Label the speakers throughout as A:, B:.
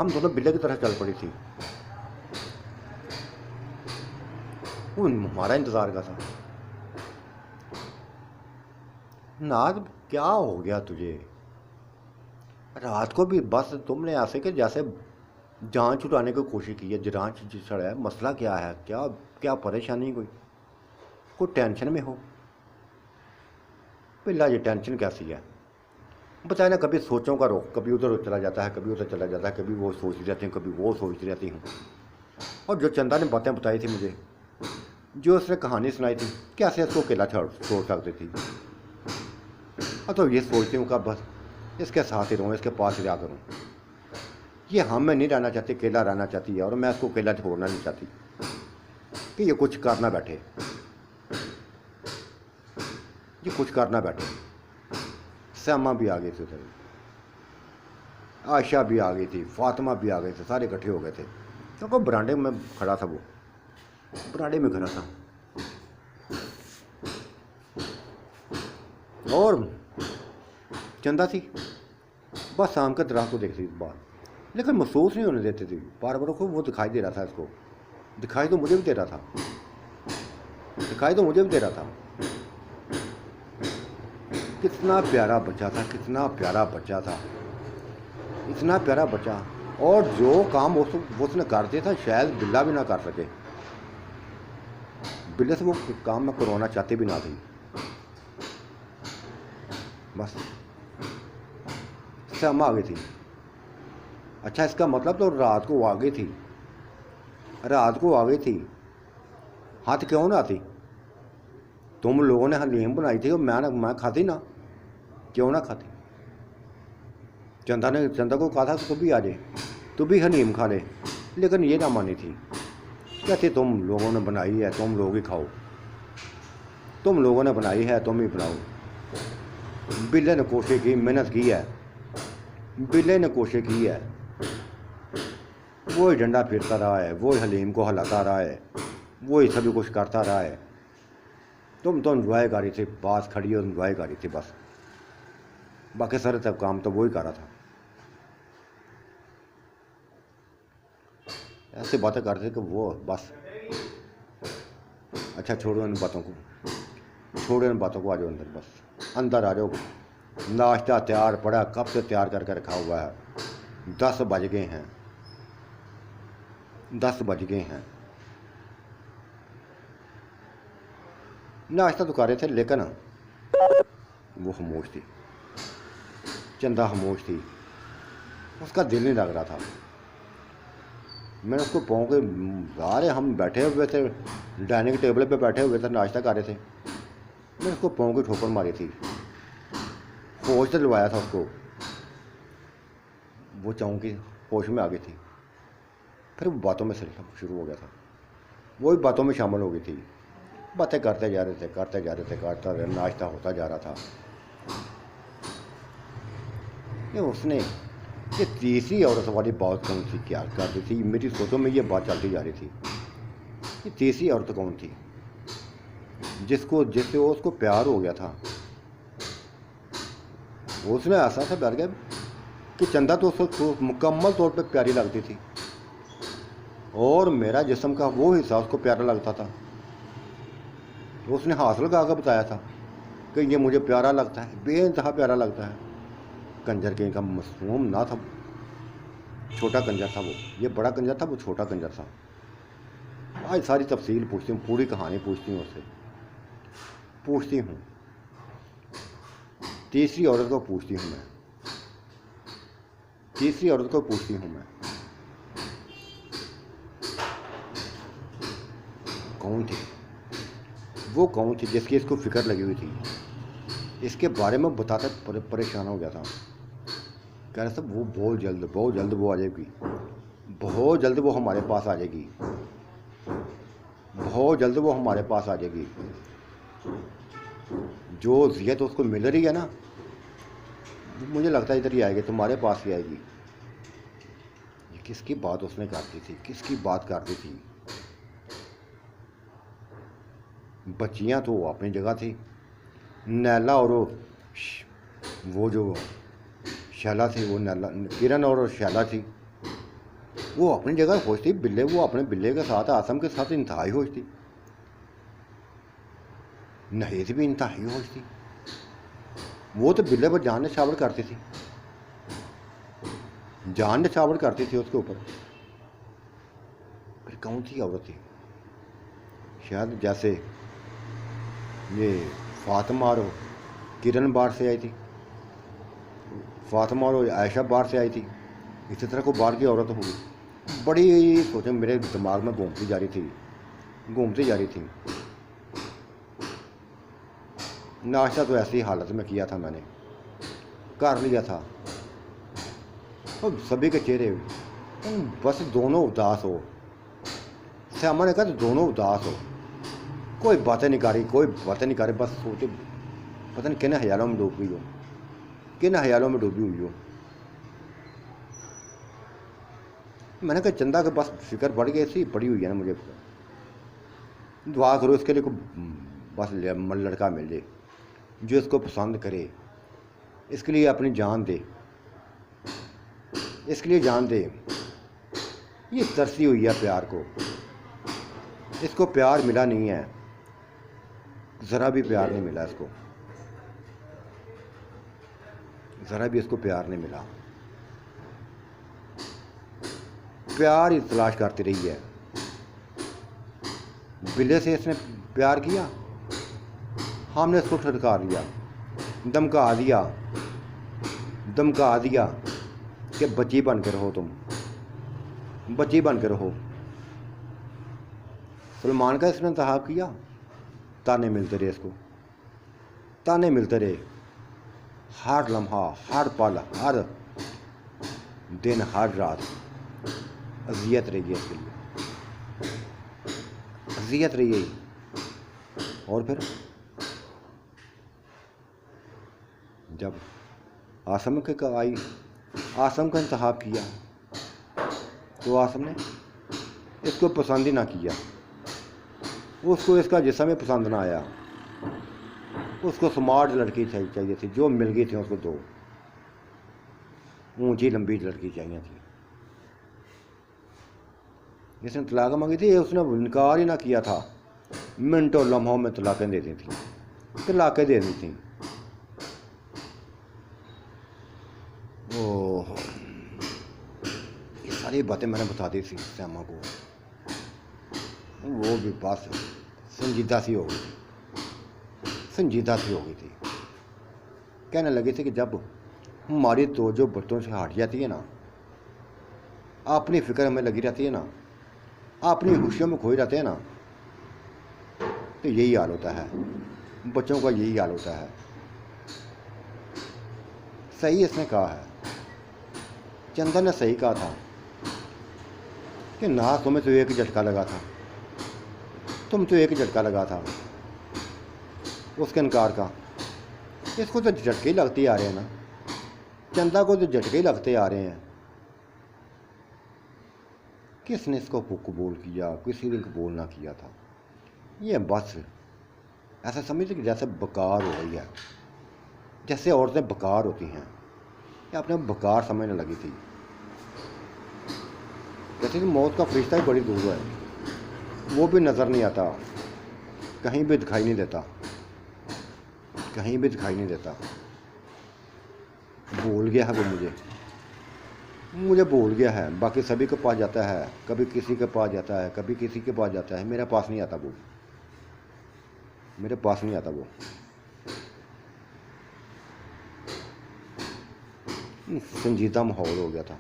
A: हम दोनों बिल्ली की तरह चल पड़ी थी। वो हमारा इंतज़ार का था। नाज, क्या हो गया तुझे? रात को भी बस तुमने ऐसे कि जैसे जान छुड़ाने की कोशिश की है। जान छुड़ा है, मसला क्या है? क्या क्या परेशानी? कोई टेंशन में हो? बिल्ला, ये टेंशन कैसी है बताए ना। कभी सोचों का रोक, कभी उधर चला जाता है, कभी उधर चला जाता है, कभी वो सोचती रहती हूँ, कभी वो सोचती रहती हूँ। और जो चंदा ने बातें बताई थी मुझे, जो उसने कहानी सुनाई थी, कैसे इसको अकेला छोड़ सकती थी। अब तो ये सोचती हूँ कि बस इसके साथ ही रहूँ, इसके पास ही रहा करूँ। ये हम मैं नहीं रहना चाहती, अकेला रहना चाहती है, और मैं इसको अकेला छोड़ना नहीं चाहती कि ये कुछ करना बैठे, ये कुछ करना बैठे। श्यामा भी आ गई थी उधर, आयशा भी आ गई थी, फातिमा भी आ गए थे, सारे इकट्ठे हो गए थे। क्योंकि बरांडे में खड़ा था, वो बरांडे में खड़ा था। और चंदा थी बस शाम के दराह को देखती थी बाहर, लेकिन महसूस नहीं होने देती थी। बार बार को वो दिखाई दे रहा था, इसको दिखाई तो मुझे भी दे रहा था, दिखाई तो मुझे भी दे रहा था। कितना प्यारा बच्चा था, कितना प्यारा बच्चा था, इतना प्यारा बच्चा। और जो काम उसने कर दिया था, शायद बिल्ला भी ना कर सके। बिल्ले से वो काम मैं करवाना चाहती भी ना थी। बस श्यामा आ गई थी। अच्छा, इसका मतलब तो रात को आ गई थी, रात को आ गई थी। हाथ क्यों ना आती? तुम लोगों ने हलीम बनाई थी और मैं खाती ना, क्यों ना खाती? चंदा को कहा था तू भी आ जाए, तू भी हलीम खा ले, लेकिन ये ना मानी थी। कहती तुम लोगों ने बनाई है, तुम लोग ही खाओ, तुम लोगों ने बनाई है, तुम ही बनाओ। बिल्ले ने कोशिश की, मेहनत की है, बिल्ले ने कोशिश की है। वो ही डंडा फिरता रहा है, वो ही हलीम को हिलाता रहा है, वो ही सभी कुछ करता रहा है। तुम तो इंजॉय कर रही थी, पास खड़ी और इंजॉय कर रही थी बस। बाकी सारे तब काम तो वो ही कर रहा था। ऐसी बातें करते थे कि वो बस। अच्छा छोड़ो इन बातों को, छोड़ो इन बातों को, आ जाओ अंदर, बस अंदर आ जाओ। नाश्ता तैयार पड़ा, कब से तैयार करके रखा हुआ है। 10 बज गए हैं, 10 बज गए हैं। नाश्ता तो कर रहे थे, लेकिन वो खामोश थी, चंदा खामोश थी, उसका दिल नहीं लग रहा था। मैंने उसको पाँव के सारे, हम बैठे हुए थे डाइनिंग टेबल पे, बैठे हुए थे, नाश्ता कर रहे थे। मैंने उसको पाँव की ठोकर मारी थी, होश दिलवाया था उसको। वो चौंकी, होश में आ गई थी। फिर वो बातों में शुरू हो गया था, वो भी बातों में शामिल हो गई थी। बातें करते जा रहे थे, करते जा रहे थे, करता रहे, नाश्ता होता जा रहा था। ये उसने ये तीसरी औरत वाली बात कौन सी क्या कर रही थी? मेरी सोचों में ये बात चलती जा रही थी। ये तीसरी औरत कौन थी जिससे उसको प्यार हो गया था? उसने ऐसा था डर गया कि चंदा तो उसको मुकम्मल तौर पे प्यारी लगती थी, और मेरा जिस्म का वो हिस्सा उसको प्यारा लगता था। तो उसने हाथ लगा कर बताया था कि ये मुझे प्यारा लगता है, बेइंतहा प्यारा लगता है। कंजर के का मासूम ना था, छोटा कंजर था वो। ये बड़ा कंजर था, वो छोटा कंजर था। आज सारी तफसील पूछती हूँ, पूरी कहानी पूछती हूँ उससे, पूछती हूँ। तीसरी औरत को पूछती हूँ मैं, तीसरी औरत को पूछती हूँ मैं, कौन थी वो? कौन थी जिसकी इसको फिक्र लगी हुई थी? इसके बारे में बताते परेशान हो गया था। कह रहा था वो बहुत जल्द वो आ जाएगी, बहुत जल्द वो हमारे पास आ जाएगी, बहुत जल्द वो हमारे पास आ जाएगी। जो जियत उसको मिल रही है ना, मुझे लगता है इधर ही आएगी, तुम्हारे पास ही आएगी। ये किसकी बात उसने करती थी, किसकी बात करती थी? बच्चियां तो अपनी जगह थी, नैला और वो जो शैला थी, वो नैला, किरण और शैला थी, वो अपनी जगह खुश थी, बिल्ले वो अपने बिल्ले के साथ आसम के साथ इंतहाई खुश थी, नहेज भी इंतहाई खुश थी। वो तो बिल्ले पर जान निछावर करती थी, जान निछावर करती थी उसके ऊपर। फिर कौन सी औरत थी? शायद जैसे ये फातिमा और किरण बाहर से आई थी, फातिमा और आयशा बाहर से आई थी, इसी तरह को बाहर की औरत होगी। बड़ी सोचें मेरे दिमाग में घूमती जा रही थी। नाश्ता तो ऐसी हालत में किया था, मैंने कर लिया था, और सभी के चेहरे बस दोनों उदास हो। श्यामा ने कहा तो दोनों उदास हो, कोई बातें नहीं कर रही, बस सोचे पता नहीं किन ख्यालों में डूबी हुई हो। मैंने कहा चंदा के बस फिक्र बढ़ गई थी, पड़ी हुई है ना, मुझे दुआ करो इसके लिए, बस लड़का मिल जाए जो इसको पसंद करे, इसके लिए अपनी जान दे, ये तरसी हुई है प्यार को, इसको प्यार मिला नहीं है, ज़रा भी प्यार नहीं मिला इसको, ज़रा भी इसको प्यार नहीं मिला। प्यार ही तलाश करती रही है। बिल्ले से इसने प्यार किया, हमने इसको ठटकार दिया, धमका दिया कि बच्ची बन के रहो, तुम बच्ची बन के रहो। सलमान का इसने इंतखाब किया, ताने मिलते रहे, हर लम्हा, हर पल, हर दिन, हर रात अजियत रही है इसके लिए, अजियत रही है। और फिर जब आसम का इंतखाब किया तो आसम ने इसको पसंद ही ना किया, उसको इसका जिस्म ही पसंद ना आया, उसको स्मार्ट लड़की चाहिए थी, जो मिल गई थी उसको दो ऊंची लंबी लड़की चाहिए थी। जिसने तलाक मांगी थी उसने इनकार ही ना किया था, मिनटों लम्हों में तलाकें दे दी थी। ओह, ये सारी बातें मैंने बता दी थी श्यामा को, वो भी बस संजीदा सी हो गई थी। कहने लगी थी कि जब हमारी तवज्जो बच्चों से हट जाती है ना, अपनी फिक्र हमें लगी रहती है ना, अपनी खुशियों में खोए रहते हैं ना, तो यही हाल होता है, बच्चों का यही हाल होता है। सही इसने कहा है, चंदन ने सही कहा था कि ना तुम्हें तो एक झटका लगा था, उसके इनकार का। इसको तो झटके ही लगते आ रहे हैं ना, चंदा को तो झटके ही लगते आ रहे हैं। किसने इसको कबूल किया, किसी ने कबूल ना किया था। ये बस ऐसा समझते कि जैसे बेकार हो गई है, जैसे औरतें बेकार होती हैं, ये अपने बेकार समझने लगी थी। जैसे कि मौत का फरिश्ता ही बड़ी दूर है, वो भी नज़र नहीं आता, कहीं भी दिखाई नहीं देता। भूल गया है वो, मुझे भूल गया है। बाकी सभी के पास जाता है, कभी किसी के पास जाता है, कभी किसी के पास जाता है, मेरे पास नहीं आता वो। संजीदा माहौल हो गया था,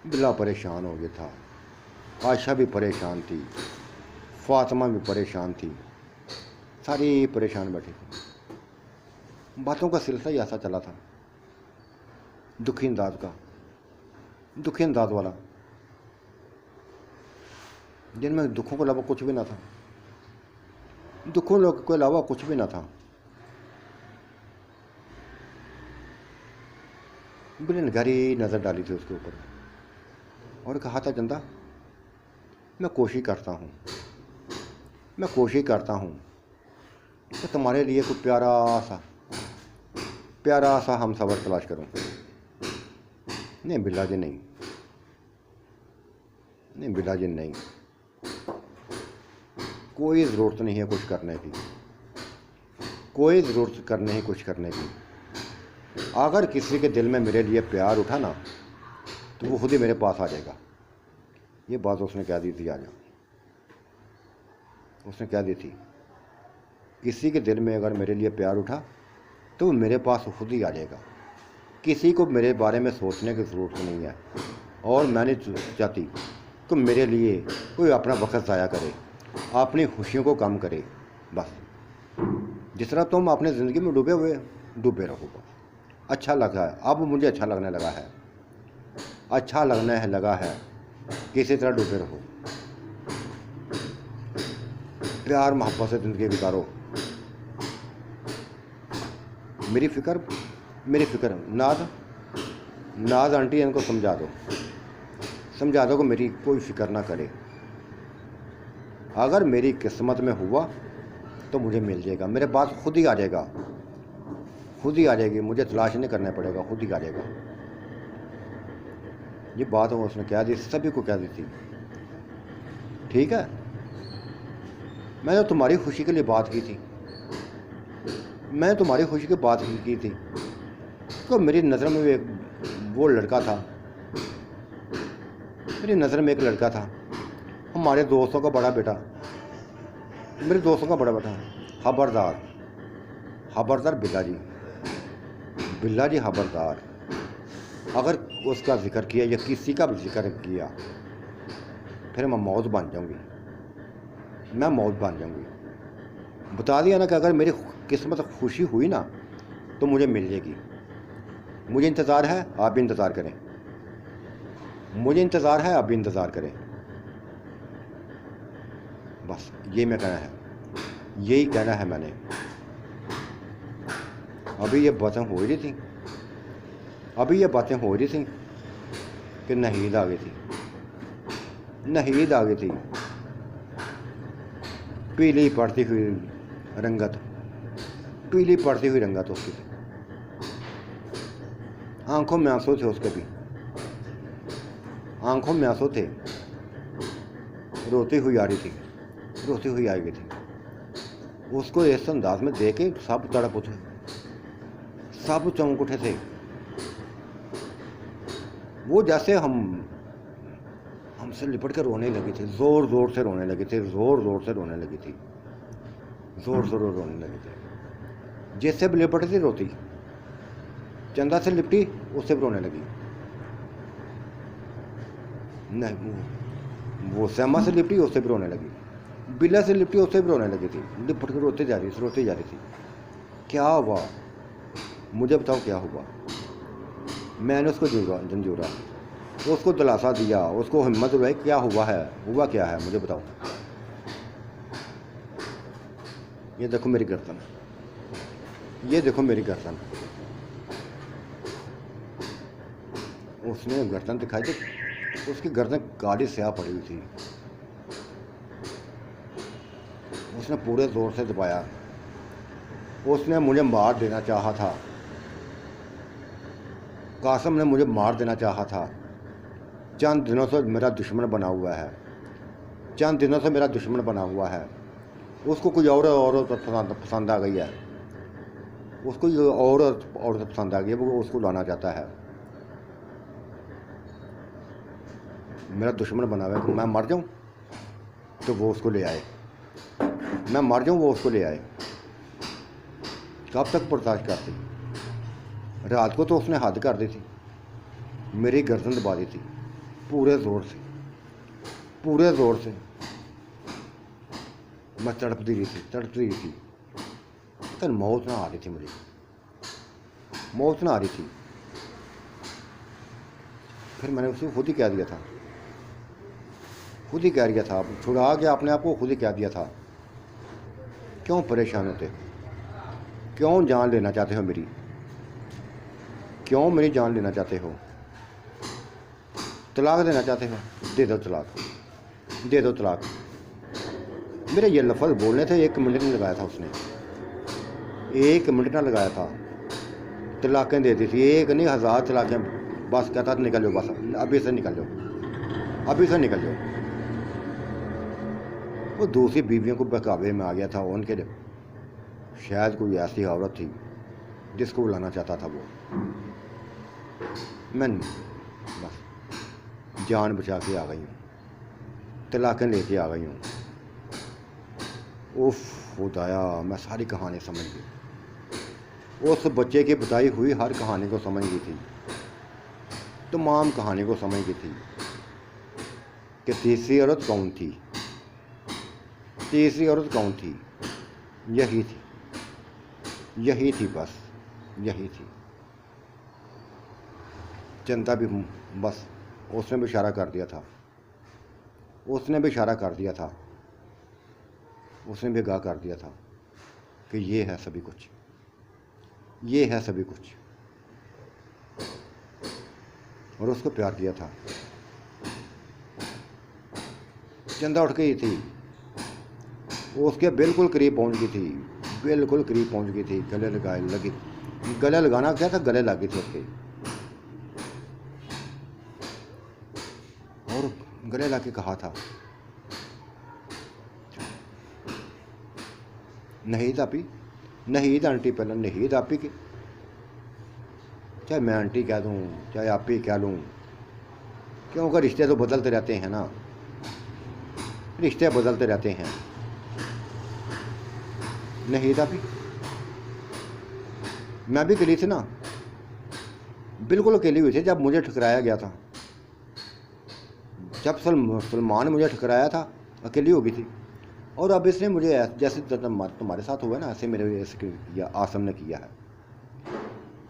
A: बिल्ला परेशान हो गया था, आयशा भी परेशान थी, फातिमा भी परेशान थी, सारी परेशान बैठी थी। बातों का सिलसिला ही ऐसा चला था, दुखी अंदाज वाला, जिनमें दुखों के अलावा कुछ भी ना था। बिल्ली ने गहरी नज़र डाली थी उसके ऊपर और कहा था, चंदा मैं कोशिश करता हूँ कि तुम्हारे लिए कोई प्यारा सा हम सबर तलाश करूँ। नहीं बिल्ला जी, नहीं, नहीं बिल्ला जी नहीं, कोई ज़रूरत नहीं है कुछ करने की, कोई ज़रूरत करने ही कुछ करने की। अगर किसी के दिल में मेरे लिए प्यार उठा ना तो वो खुद ही मेरे पास आ जाएगा। ये बात उसने कह दी थी आज, उसने कह दी थी किसी के दिल में अगर मेरे लिए प्यार उठा तो वो मेरे पास खुद ही आ जाएगा। किसी को मेरे बारे में सोचने की ज़रूरत नहीं है, और मैं नहीं चाहती कि मेरे लिए कोई अपना वक्त ज़ाया करे, अपनी खुशियों को कम करे। बस जिस तरह तुम अपनी ज़िंदगी में डूबे रहो बस। अच्छा लगा है, अब मुझे अच्छा लगने लगा है, अच्छा लगने है लगा है किसी तरह डूबे रहो, प्यार मोहब्बत से ज़िंदगी गुजारो। मेरी फ़िक्र नाज आंटी इनको समझा दो कि मेरी कोई फ़िक्र ना करे। अगर मेरी किस्मत में हुआ तो मुझे मिल जाएगा, मेरे पास खुद ही आ जाएगा, खुद ही आ जाएगी, मुझे तलाश नहीं करना पड़ेगा, खुद ही आ जाएगा। ये बात उसने कह दी, सभी को कह दी थी। ठीक है, मैंने तो तुम्हारी खुशी के लिए बात की थी, मैं तुम्हारी खुशी की बात की थी। तो मेरी नज़र में वो लड़का था, मेरी नज़र में एक लड़का था, हमारे दोस्तों का बड़ा बेटा, मेरे दोस्तों का बड़ा बेटा, खबरदार बिल्ला जी खबरदार। अगर उसका जिक्र किया या किसी का भी जिक्र किया फिर मैं मौत बन जाऊंगी। बता दिया ना कि अगर मेरी किस्मत खुशी हुई ना तो मुझे मिल जाएगी। मुझे इंतज़ार है, आप भी इंतज़ार करें, मुझे इंतज़ार है, आप भी इंतज़ार करें। बस ये मैं कहना है, यही कहना है मैंने। अभी ये बातें हो रही थी कि नहीद आ गई थी, पीली पड़ती हुई रंगत उसकी थी, आंखों में आंसू थे, उसके भी आंखों में आंसू थे, रोती हुई आ गई थी। उसको इस अंदाज में देख के सब तड़प उठे, सब चौंक उठे थे। वो जैसे हमसे लिपट कर रोने लगी थी, जोर जोर से रोने लगी थी। जिससे भी लिपटी थी रोती, चंदा से लिपटी उससे भी रोने लगी, नहीं वो श्यामा से लिपटी उससे भी रोने लगी, बिल्ला से लिपटी उससे भी रोने लगी थी। लिपट कर रोते जा रही थी। क्या हुआ मुझे बताओ, क्या हुआ? मैंने उसको झंझोरा, उसको दिलासा दिया, उसको हिम्मत दिलाई। क्या हुआ क्या है मुझे बताओ। ये देखो मेरी गर्दन, उसने गर्दन दिखाई तो उसकी गर्दन काली स्याह पड़ी हुई थी। उसने पूरे जोर से दबाया, उसने मुझे मार देना चाहा था, कासम ने मुझे मार देना चाहा था। चंद दिनों से मेरा दुश्मन बना हुआ है। उसको कोई औरत पसंद आ गई है, उसको ये औरत पसंद आ गई है, वो उसको लाना चाहता है। मेरा दुश्मन बना हुआ है, मैं मर जाऊं तो वो उसको ले आए, कब तक बर्दाश्त करती? रात को तो उसने हद कर दी थी, मेरी गर्दन दबा दी थी पूरे ज़ोर से। मैं तड़पती रही थी, तो मौत ना आ रही थी। फिर मैंने उसे खुद ही कह दिया था, छुड़ा के अपने आप को खुद ही कह दिया था। क्यों परेशान होते, क्यों जान लेना चाहते हो मेरी, क्यों मेरी जान लेना चाहते हो? तलाक देना चाहते हो? दे दो तलाक। मेरे ये लफ्ज़ बोलने थे, 1 मिनट नहीं लगाया था उसने, 1 मिनट ना लगाया था। तलाक़ें देती थी, 1 नहीं 1000 तलाक़ें। बस कहता था निकल जाओ, बस अभी से निकल जाओ। अभी से निकल जाओ। वो दूसरी बीवियों को बहकावे में आ गया था। उनके शायद कोई ऐसी औरत थी जिसको बुलाना चाहता था वो। मैं बस जान बचा के आ गई हूँ, तलाक़ें लेके आ गई हूँ। उफ खुदाया, मैं सारी कहानी समझ गई। उस बच्चे की बताई हुई हर कहानी को समझ गई थी, तमाम कहानी को समझ गई थी कि तीसरी औरत कौन थी। तीसरी औरत कौन थी? यही थी, यही थी, बस यही थी। चंदा भी बस उसने भी इशारा कर दिया था, उसने भी इशारा कर दिया था, उसने भी आगाह कर दिया था कि ये है सभी कुछ, ये है सभी कुछ। और उसको प्यार किया था। चंदा उठ गई थी, उसके बिल्कुल करीब पहुंच गई थी, बिल्कुल करीब पहुंच गई थी। गले लगी, गले लगाना क्या था, गले लगी थी उसके। और गले लगा के कहा था, नहीं आपी, नहीं आंटी, पहले नहीं आपी की, चाहे मैं आंटी कह दूँ चाहे आप ही कह लूँ, क्योंकि रिश्ते तो बदलते रहते हैं ना, रिश्ते बदलते रहते हैं। नहीं था भी, मैं भी अकेली थी ना, बिल्कुल अकेली हुई थी जब मुझे ठुकराया गया था। जब सलमान मुझे ठुकराया था अकेली हो गई थी। और अब इसने मुझे जैसे तुम्हारे साथ हुआ ना, ऐसे मेरे ऐसे किया, आसम ने किया है।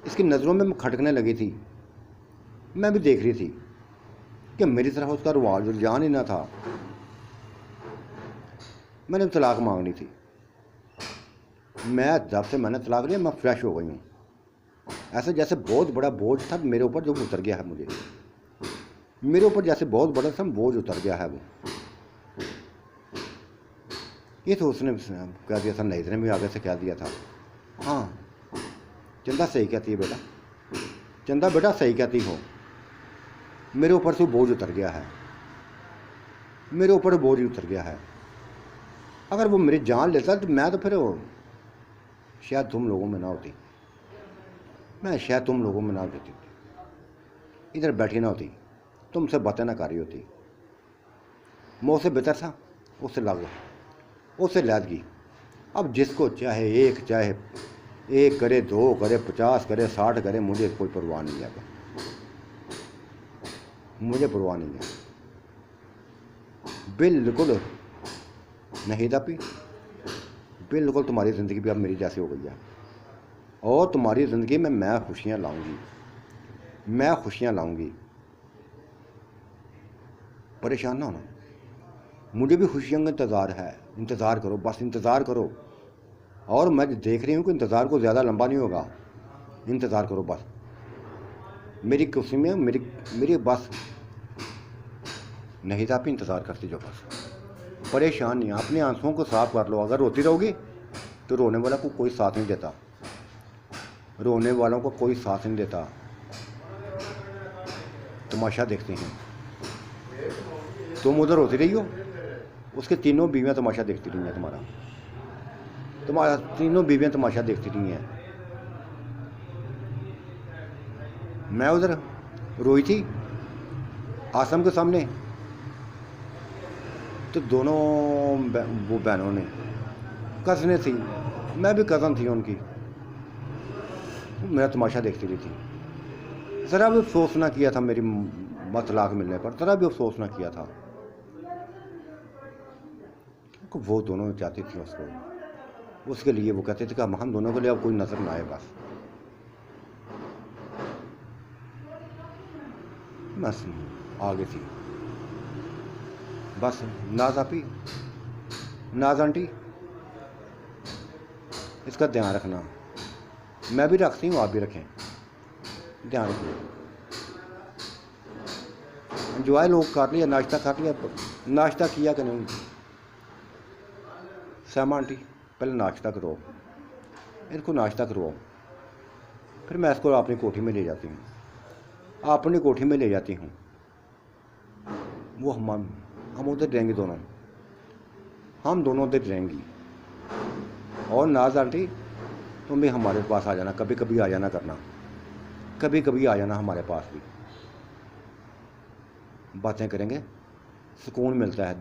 A: इसकी नज़रों में खटकने लगी थी। मैं भी देख रही थी कि मेरी तरफ उसका रुझान ही ना था। मैंने तलाक मांगनी थी। मैं जब से मैंने तलाक लिया, मैं फ्रेश हो गई हूँ। ऐसे जैसे बहुत बड़ा बोझ था मेरे ऊपर, जो उतर गया है मुझे, मेरे ऊपर जैसे बहुत बड़ा सा बोझ उतर गया है वो। ये तो उसने कह दिया था, नहीं ने भी आगे से कह दिया था। हाँ चंदा सही कहती है बेटा, चंदा बेटा सही कहती हो, मेरे ऊपर से बोझ उतर गया है, मेरे ऊपर बोझ उतर गया है। अगर वो मेरी जान लेता तो मैं तो फिर शायद तुम लोगों में ना होती, मैं शायद तुम लोगों में ना होती, इधर बैठी ना होती, तुमसे बातें ना कर रही होती। मैं उससे बेहतर था, उससे लग, उससे लैदगी। अब जिसको चाहे एक करे, 2 करे, 50 करे, 60 करे, मुझे कोई परवाह नहीं है, मुझे परवाह नहीं है बिल्कुल नहीं था पी। बिल्कुल तुम्हारी ज़िंदगी भी अब मेरी जैसी हो गई है, और तुम्हारी ज़िंदगी में मैं खुशियाँ लाऊंगी, मैं खुशियाँ लाऊंगी। परेशान ना होना, मुझे भी खुशियों का इंतज़ार है। इंतज़ार करो, बस इंतज़ार करो। और मैं देख रही हूँ कि इंतज़ार को ज़्यादा लंबा नहीं होगा। इंतज़ार करो बस, मेरी खुशी में मेरी बस नहीं था, आप इंतज़ार करती जाओ बस। परेशान नहीं, अपने आंसुओं को साफ कर लो। अगर रोती रहोगी तो रोने वाला को कोई साथ नहीं देता, रोने वालों को कोई साथ नहीं देता, तमाशा देखते हैं। तुम उधर रोती रही हो, उसके तीनों बीवियाँ तमाशा देखती रही हैं, तुम्हारा तीनों बीवियाँ तमाशा देखती रही हैं। मैं उधर रोई थी आसम के सामने, तो दोनों वो बहनों ने, कज़नें थी, मैं भी कज़न थी उनकी, मेरा तमाशा देखती रही थी। ज़रा भी अफसोस ना किया था मेरी तलाक मिलने पर, ज़रा भी अफसोस ना किया था। वो दोनों चाहती थी उसको, उसके लिए वो कहते थे कि हम दोनों के लिए अब कोई नज़र ना आए, बस आगे थी। बस नाज आपी, नाज आंटी, इसका ध्यान रखना। मैं भी रखती हूँ, आप भी रखें, ध्यान रखिए। एंजॉय लोग कर लिया, नाश्ता कर लिया, नाश्ता किया कि नहीं? श्यामा आंटी पहले नाश्ता करो, इनको नाश्ता करवाओ, फिर मैं इसको अपनी कोठी में ले जाती हूँ, अपनी कोठी में ले जाती हूँ। वो हम उधर रहेंगे दोनों, हम दोनों उधर रहेंगी। और नाज आंटी तुम भी हमारे पास आ जाना, कभी कभी आ जाना करना, कभी कभी आ जाना हमारे पास भी, बातें करेंगे, सुकून मिलता है।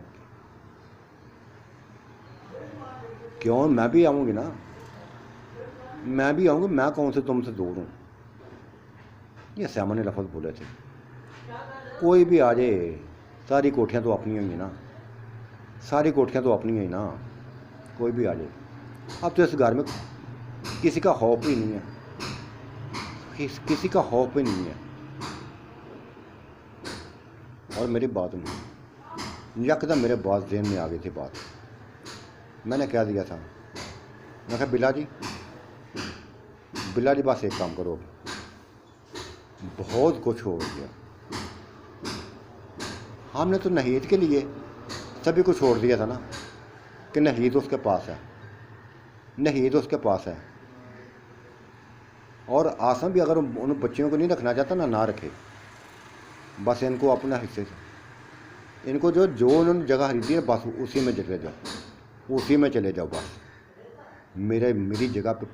A: क्यों, मैं भी आऊँगी ना, मैं भी आऊँगी, मैं कौन से तुमसे दूर हूँ। ये सामान्य लफ्ज़ बोले थे। कोई भी आ जाए, सारी कोठियाँ तो अपनी हुई ना, सारी कोठियाँ तो अपनी ही ना, कोई भी आ जाए। अब तो इस घर में किसी का खौफ ही नहीं है, किसी का खौफ ही नहीं है। और मेरी बात नहीं, यकदम मेरे बात ज़हन में आ गई थी बात। मैंने कह दिया था, मैं कहा बिल्ला जी बस एक काम करो, बहुत कुछ हो गया। हमने तो नहीद के लिए सभी को छोड़ दिया था ना, कि नहीद उसके पास है, नहीद उसके पास है। और आसम भी अगर उन बच्चियों को नहीं रखना चाहता ना रखे, बस इनको अपना हिस्से से, इनको जो उन्होंने जगह खरीदी है बस उसी में चले जाओ, उसी में चले जाओ बस। मेरी जगह पे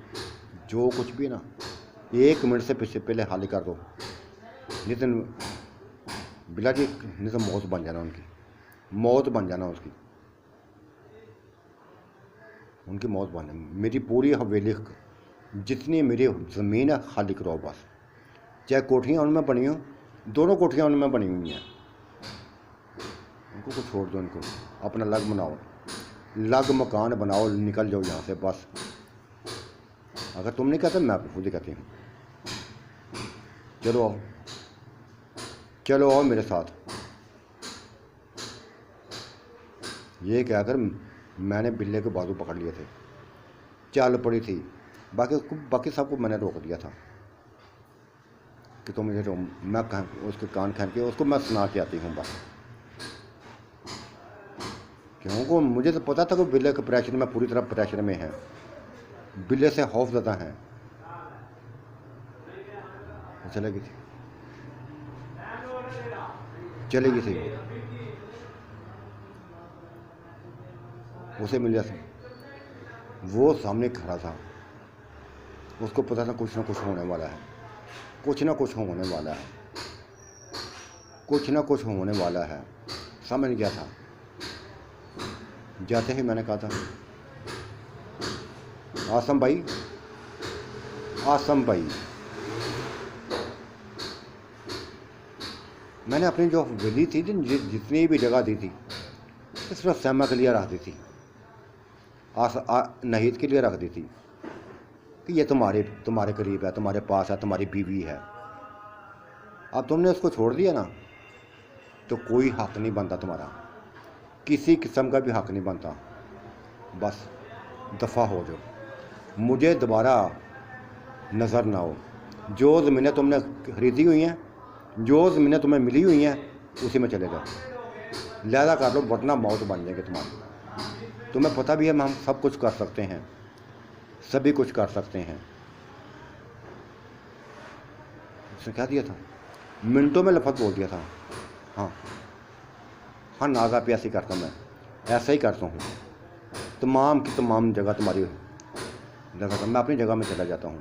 A: जो कुछ भी ना 1 मिनट से पहले हाल कर दो, नितिन बिल्ला जी, नहीं तो मौत बन जाना उनकी, मौत बन जाना उनकी मौत बन जाना। मेरी पूरी हवेली जितनी मेरी ज़मीन है खाली कराओ बस, चाहे कोठियाँ उनमें बनी हो, दोनों कोठियाँ उनमें बनी हुई हैं, उनको कुछ छोड़ दो, इनको अपना अलग बनाओ, अलग मकान बनाओ, निकल जाओ यहाँ से बस। अगर तुम नहीं कहते मैं खुद ही कहती हूँ, चलो आओ मेरे साथ। ये कहकर मैंने बिल्ले के बाजू पकड़ लिए थे, चल पड़ी थी। बाकी सबको मैंने रोक दिया था कि तुम मुझे मैं उसके कान खींच के उसको मैं सुना के आती हूँ बस। क्योंकि मुझे तो पता था कि बिल्ले के प्रेशर में पूरी तरह प्रेशर में है, बिल्ले से खौफ ज़्यादा है। चलेगी थी उसे मिल जाता, वो सामने खड़ा था, उसको पता था कुछ ना कुछ होने वाला है, कुछ ना कुछ होने वाला है, कुछ ना कुछ होने वाला है, समझ गया था। जाते ही मैंने कहा था, आसम भाई मैंने अपनी जो हवेली थी, जितनी भी जगह दी थी, सिर्फ सहमा के लिए रख दी थी, नहीद के लिए रख दी थी कि ये तुम्हारे करीब है, तुम्हारे पास है, तुम्हारी बीवी है। अब तुमने उसको छोड़ दिया ना, तो कोई हक नहीं बनता तुम्हारा, किसी किस्म का भी हक नहीं बनता। बस दफ़ा हो जाओ, मुझे दोबारा नज़र ना हो। जो ज़मीनें तुमने खरीदी हुई हैं, जो ज़मीनें तुम्हें मिली हुई हैं, उसी में चले जाओ, लिहाजा कर लो, वरना मौत बन जाएगी तुम्हारी। तुम्हें पता भी है हम सब कुछ कर सकते हैं, सभी कुछ कर सकते हैं। उसने क्या दिया था, मिनटों में लफज बोल दिया था। हाँ नागा पे ऐसे ही करता हूँ, मैं ऐसा ही करता हूँ, तमाम की तमाम जगह तुम्हारी जगह, मैं अपनी जगह में चला जाता हूँ।